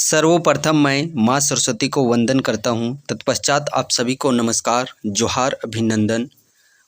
सर्वप्रथम मैं माँ सरस्वती को वंदन करता हूँ। तत्पश्चात आप सभी को नमस्कार, जोहार, अभिनंदन।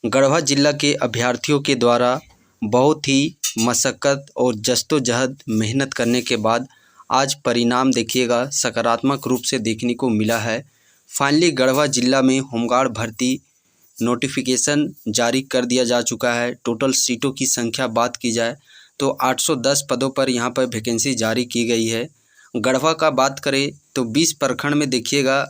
गढ़वा जिला के अभ्यर्थियों के द्वारा बहुत ही मशक्क़त और जद्दोजहद मेहनत करने के बाद आज परिणाम देखिएगा सकारात्मक रूप से देखने को मिला है। फाइनली गढ़वा जिला में होमगार्ड भर्ती नोटिफिकेशन जारी कर दिया जा चुका है। टोटल सीटों की संख्या बात की जाए तो 810 पदों पर यहाँ पर वैकेंसी जारी की गई है। गढ़वा का बात करें तो 20 प्रखंड में देखिएगा,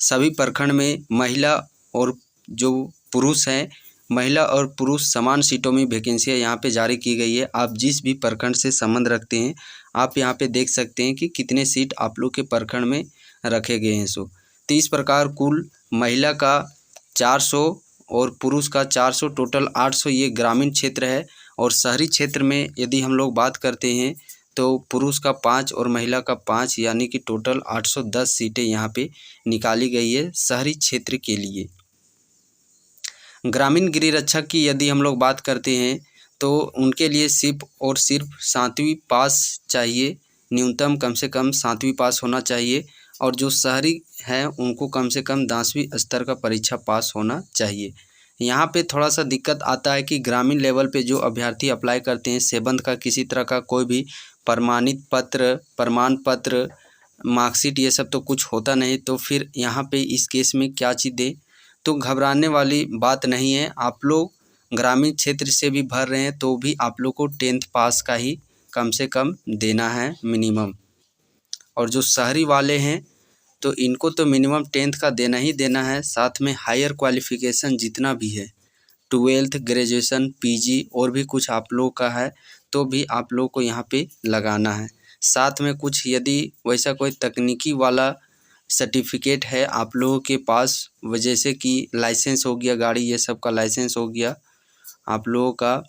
सभी प्रखंड में महिला और जो पुरुष हैं, महिला और पुरुष समान सीटों में वैकेंसियाँ यहाँ पे जारी की गई है। आप जिस भी प्रखंड से संबंध रखते हैं, आप यहाँ पे देख सकते हैं कि कितने सीट आप लोग के प्रखंड में रखे गए हैं। तो इस प्रकार कुल महिला का 400 और पुरुष का 400, टोटल 800 ये ग्रामीण क्षेत्र है। और शहरी क्षेत्र में यदि हम लोग बात करते हैं तो पुरुष का 5 और महिला का 5, यानी कि टोटल 810 सीटें यहाँ पे निकाली गई है शहरी क्षेत्र के लिए। ग्रामीण गृह रक्षक की यदि हम लोग बात करते हैं तो उनके लिए सिर्फ और सिर्फ 7वीं पास चाहिए, न्यूनतम कम से कम 7वीं पास होना चाहिए। और जो शहरी हैं उनको कम से कम 10वीं स्तर का परीक्षा पास होना चाहिए। यहाँ पे थोड़ा सा दिक्कत आता है कि ग्रामीण लेवल पे जो अभ्यर्थी अप्लाई करते हैं, सेवंथ का किसी तरह का कोई भी प्रमाणित पत्र, प्रमाण पत्र, मार्कशीट ये सब तो कुछ होता नहीं, तो फिर यहाँ पे इस केस में क्या चीज़ दें। तो घबराने वाली बात नहीं है। आप लोग ग्रामीण क्षेत्र से भी भर रहे हैं तो भी आप लोग को 10th पास का ही कम से कम देना है मिनिमम। और जो शहरी वाले हैं तो इनको तो मिनिमम 10th का देना ही देना है, साथ में हायर क्वालिफ़िकेशन जितना भी है, 12th, ग्रेजुएशन, पीजी और भी कुछ आप लोग का है तो भी आप लोग को यहाँ पे लगाना है। साथ में कुछ यदि वैसा कोई तकनीकी वाला सर्टिफिकेट है आप लोगों के पास, जैसे कि लाइसेंस हो गया गाड़ी, ये सब का लाइसेंस हो गया आप लोगों का,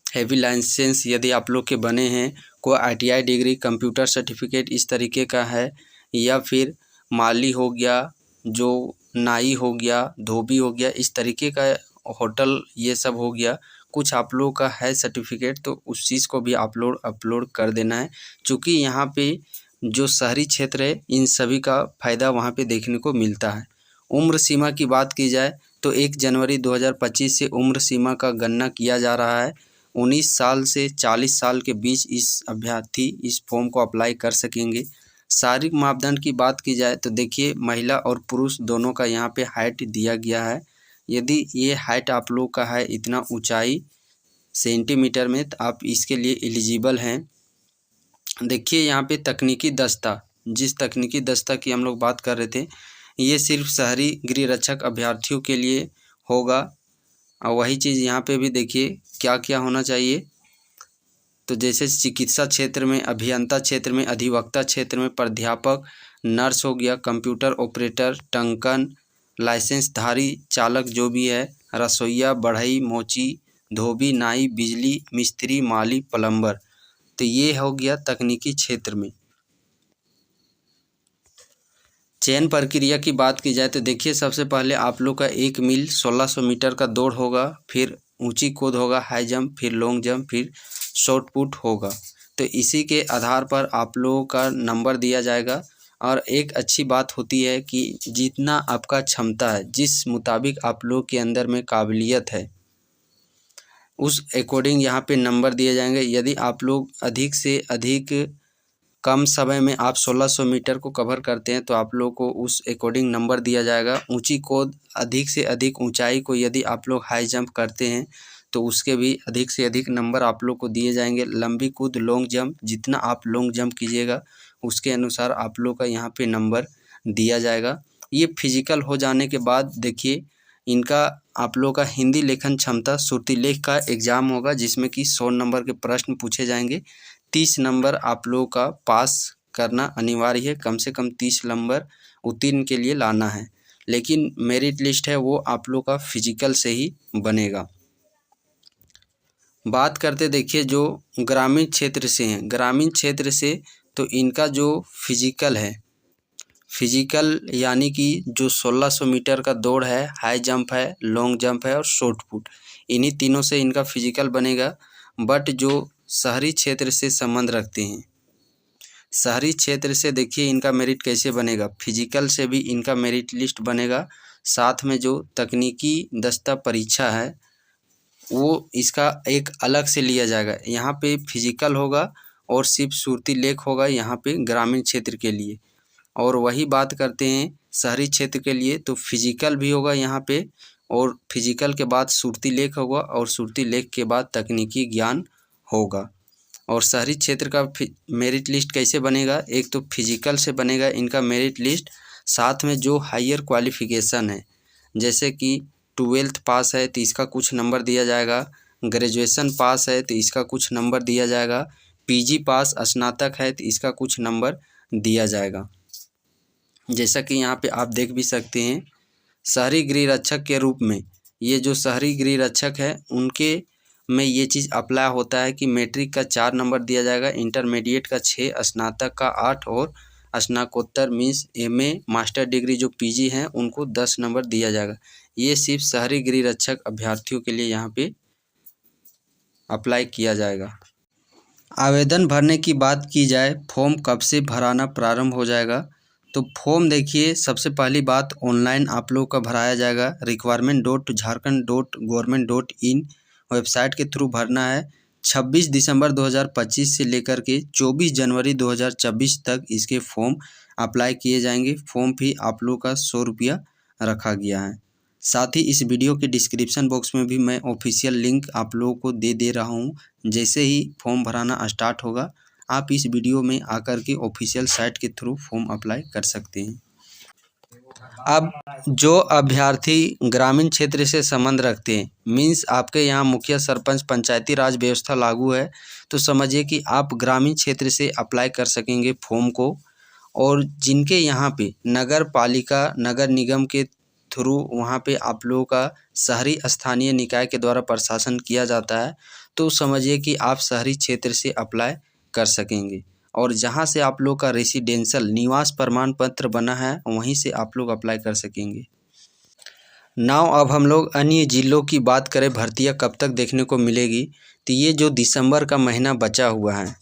हैवी लाइसेंस यदि आप लोग के बने हैं, कोई ITI डिग्री, कंप्यूटर सर्टिफिकेट इस तरीके का है, या फिर माली हो गया, जो नाई हो गया, धोबी हो गया, इस तरीके का होटल ये सब हो गया, कुछ आप लोगों का है सर्टिफिकेट तो उस चीज़ को भी आप लोग अपलोड कर देना है। क्योंकि यहाँ पे जो शहरी क्षेत्र है इन सभी का फ़ायदा वहाँ पे देखने को मिलता है। उम्र सीमा की बात की जाए तो 1 जनवरी 2025 से उम्र सीमा का गणना किया जा रहा है। 19 साल से 40 साल के बीच इस अभ्यर्थी इस फॉर्म को अप्लाई कर सकेंगे। शारीरिक मापदंड की बात की जाए तो देखिए, महिला और पुरुष दोनों का यहाँ पे हाइट दिया गया है। यदि ये हाइट आप लोग का है इतना ऊंचाई सेंटीमीटर में, तो आप इसके लिए एलिजिबल हैं। देखिए यहाँ पे तकनीकी दस्ता, जिस तकनीकी दस्ता की हम लोग बात कर रहे थे, ये सिर्फ शहरी गृह रक्षक अभ्यर्थियों के लिए होगा। और वही चीज़ यहाँ पे भी देखिए क्या क्या होना चाहिए। तो जैसे चिकित्सा क्षेत्र में, अभियंता क्षेत्र में, अधिवक्ता क्षेत्र में प्राध्यापक, नर्स हो गया, कंप्यूटर ऑपरेटर, टंकन, लाइसेंसधारी चालक जो भी है, रसोइया, बढ़ई, मोची, धोबी, नाई, बिजली मिस्त्री, माली, प्लम्बर। तो ये हो गया तकनीकी क्षेत्र में। चयन प्रक्रिया की बात की जाए तो देखिए, सबसे पहले आप लोग का 1 मील 1600 मीटर का दौड़ होगा, फिर ऊंची कूद होगा, हाई जंप, फिर लॉन्ग जंप, फिर शॉर्ट पुट होगा। तो इसी के आधार पर आप लोगों का नंबर दिया जाएगा। और एक अच्छी बात होती है कि जितना आपका क्षमता है, जिस मुताबिक आप लोग के अंदर में काबिलियत है, उस अकॉर्डिंग यहाँ पे नंबर दिए जाएंगे। यदि आप लोग अधिक से अधिक कम समय में आप 1600 मीटर को कवर करते हैं तो आप लोग को उस अकॉर्डिंग नंबर दिया जाएगा। ऊंची कूद, अधिक से अधिक ऊंचाई को यदि आप लोग हाई जंप करते हैं तो उसके भी अधिक से अधिक नंबर आप लोग को दिए जाएंगे। लंबी कूद, लॉन्ग जंप, जितना आप लॉन्ग जंप कीजिएगा उसके अनुसार आप लोग का यहाँ पे नंबर दिया जाएगा। ये फिजिकल हो जाने के बाद देखिए, इनका आप लोग का हिंदी लेखन क्षमता श्रुतिलेख का एग्ज़ाम होगा, जिसमें कि 100 नंबर के प्रश्न पूछे जाएंगे। 30 नंबर आप लोगों का पास करना अनिवार्य है, कम से कम 30 नंबर उत्तीर्ण के लिए लाना है। लेकिन मेरिट लिस्ट है वो आप लोग का फिजिकल से ही बनेगा। बात करते देखिए जो ग्रामीण क्षेत्र से हैं, ग्रामीण क्षेत्र से तो इनका जो फिजिकल है, फिजिकल यानी कि जो 1600 मीटर का दौड़ है, हाई जंप है, लॉन्ग जंप है और शॉर्ट पुट, इन्हीं तीनों से इनका फिजिकल बनेगा। बट जो शहरी क्षेत्र से संबंध रखते हैं, शहरी क्षेत्र से देखिए इनका मेरिट कैसे बनेगा, फिजिकल से भी इनका मेरिट लिस्ट बनेगा, साथ में जो तकनीकी दस्ता परीक्षा है वो इसका एक अलग से लिया जाएगा। यहाँ पे फिजिकल होगा और सिर्फ सूरती लेख होगा यहाँ पे ग्रामीण क्षेत्र के लिए। और वही बात करते हैं शहरी क्षेत्र के लिए, तो फिजिकल भी होगा यहाँ पे, और फिजिकल के बाद सूरती लेख होगा, और सूरती लेख के बाद तकनीकी ज्ञान होगा। और शहरी क्षेत्र का मेरिट लिस्ट कैसे बनेगा, एक तो फिजिकल से बनेगा इनका मेरिट लिस्ट, साथ में जो हायर क्वालिफिकेशन है, जैसे कि 12th पास है तो इसका कुछ नंबर दिया जाएगा, ग्रेजुएशन पास है तो इसका कुछ नंबर दिया जाएगा, पीजी पास स्नातक है तो इसका कुछ नंबर दिया जाएगा। जैसा कि यहाँ पे आप देख भी सकते हैं, शहरी गृह रक्षक के रूप में ये जो शहरी गृह रक्षक है उनके में ये चीज़ अप्लाई होता है कि मैट्रिक का 4 नंबर दिया जाएगा, इंटरमीडिएट का 6, स्नातक का 8 और स्नातकोत्तर मीन्स एमए मास्टर डिग्री जो पीजी हैं उनको 10 नंबर दिया जाएगा। ये सिर्फ शहरी गृह रक्षक अभ्यर्थियों के लिए यहाँ पे अप्लाई किया जाएगा। आवेदन भरने की बात की जाए, फॉर्म कब से भराना प्रारंभ हो जाएगा, तो फॉर्म देखिए सबसे पहली बात ऑनलाइन आप लोग का भराया जाएगा। requirement.jharkhand.government.in वेबसाइट के थ्रू भरना है। 26 दिसंबर 2025 से लेकर के 24 जनवरी 2024 तक इसके फॉर्म अप्लाई किए जाएंगे। फॉर्म फी आप लोग का 100 रुपया रखा गया है। साथ ही इस वीडियो के डिस्क्रिप्शन बॉक्स में भी मैं ऑफिशियल लिंक आप लोगों को दे रहा हूँ। जैसे ही फॉर्म भराना स्टार्ट होगा आप इस वीडियो में आकर के ऑफिशियल साइट के थ्रू फॉर्म अप्लाई कर सकते हैं। अब जो अभ्यर्थी ग्रामीण क्षेत्र से संबंध रखते हैं, मीन्स आपके यहाँ मुखिया सरपंच पंचायती राज व्यवस्था लागू है, तो समझिए कि आप ग्रामीण क्षेत्र से अप्लाई कर सकेंगे फॉर्म को। और जिनके यहाँ पे नगर पालिका नगर निगम के थ्रू वहाँ पे आप लोगों का शहरी स्थानीय निकाय के द्वारा प्रशासन किया जाता है, तो समझिए कि आप शहरी क्षेत्र से अप्लाई कर सकेंगे। और जहाँ से आप लोग का रेसिडेंशियल निवास प्रमाण पत्र बना है वहीं से आप लोग अप्लाई कर सकेंगे। नाउ अब हम लोग अन्य जिलों की बात करें, भर्तियाँ कब तक देखने को मिलेगी, तो ये जो दिसंबर का महीना बचा हुआ है,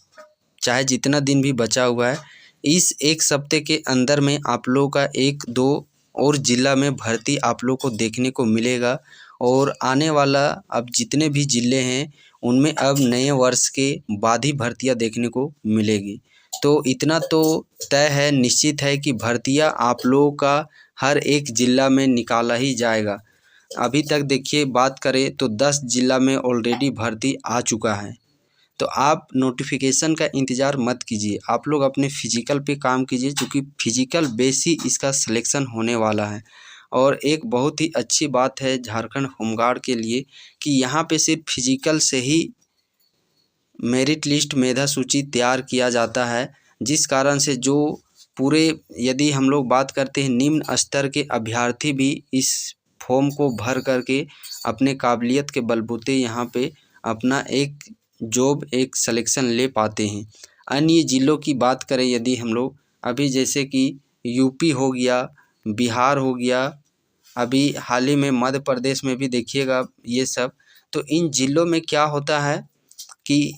चाहे जितना दिन भी बचा हुआ है, इस एक सप्ते के अंदर में आप लोगों का 1-2 और ज़िला में भर्ती आप लोग को देखने को मिलेगा। और आने वाला अब जितने भी ज़िले हैं उनमें अब नए वर्ष के बाद ही भर्तियां देखने को मिलेगी। तो इतना तो तय है, निश्चित है कि भर्तियां आप लोगों का हर एक ज़िला में निकाला ही जाएगा। अभी तक देखिए बात करें तो 10 ज़िला में ऑलरेडी भर्ती आ चुका है। तो आप नोटिफिकेशन का इंतज़ार मत कीजिए, आप लोग अपने फिजिकल पे काम कीजिए, क्योंकि फिजिकल बेस ही इसका सिलेक्शन होने वाला है। और एक बहुत ही अच्छी बात है झारखंड होमगार्ड के लिए कि यहाँ पे सिर्फ फिजिकल से ही मेरिट लिस्ट मेधा सूची तैयार किया जाता है, जिस कारण से जो पूरे यदि हम लोग बात करते हैं निम्न स्तर के अभ्यर्थी भी इस फॉर्म को भर करके अपने काबिलियत के बलबूते यहाँ पे अपना एक जॉब एक सिलेक्शन ले पाते हैं। अन्य ज़िलों की बात करें यदि हम लोग, अभी जैसे कि यूपी हो गया, बिहार हो गया, अभी हाल ही में मध्य प्रदेश में भी देखिएगा ये सब, तो इन ज़िलों में क्या होता है कि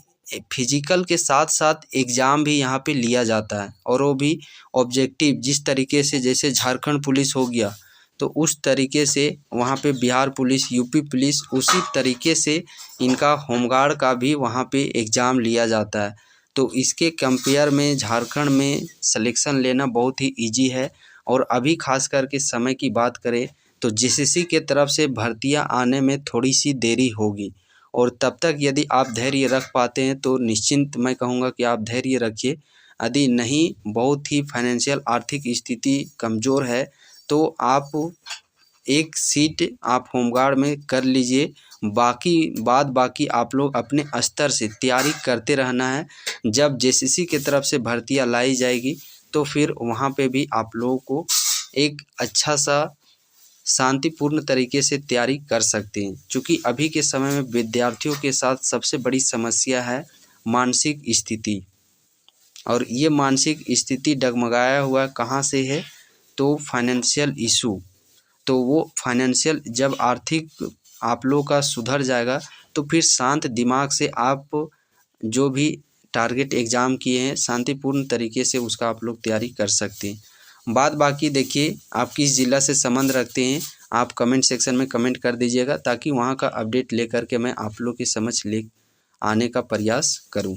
फिजिकल के साथ साथ एग्ज़ाम भी यहाँ पे लिया जाता है, और वो भी ऑब्जेक्टिव, जिस तरीके से जैसे झारखंड पुलिस हो गया तो उस तरीके से वहाँ पे बिहार पुलिस, यूपी पुलिस, उसी तरीके से इनका होमगार्ड का भी वहाँ पे एग्ज़ाम लिया जाता है। तो इसके कंपेयर में झारखंड में सिलेक्शन लेना बहुत ही ईजी है। और अभी खास करके समय की बात करें तो जीसीसी के तरफ से भर्तियां आने में थोड़ी सी देरी होगी, और तब तक यदि आप धैर्य रख पाते हैं तो निश्चिंत मैं कहूँगा कि आप धैर्य रखिए। यदि नहीं, बहुत ही फाइनेंशियल आर्थिक स्थिति कमज़ोर है, तो आप एक सीट आप होमगार्ड में कर लीजिए, बाकी आप लोग अपने स्तर से तैयारी करते रहना है। जब जेसीसी के तरफ से भर्तियां लाई जाएगी तो फिर वहाँ पे भी आप लोगों को एक अच्छा सा शांतिपूर्ण तरीके से तैयारी कर सकते हैं। क्योंकि अभी के समय में विद्यार्थियों के साथ सबसे बड़ी समस्या है मानसिक स्थिति, और ये मानसिक स्थिति डगमगाया हुआ कहाँ से है, तो फाइनेंशियल इशू। तो वो फाइनेंशियल जब आर्थिक आप लोग का सुधर जाएगा तो फिर शांत दिमाग से आप जो भी टारगेट एग्ज़ाम किए हैं, शांतिपूर्ण तरीके से उसका आप लोग तैयारी कर सकते हैं। बाद बाकी देखिए, आप किस ज़िला से संबंध रखते हैं, आप कमेंट सेक्शन में कमेंट कर दीजिएगा, ताकि वहाँ का अपडेट लेकर के मैं आप लोग की समझ ले आने का प्रयास करूँ।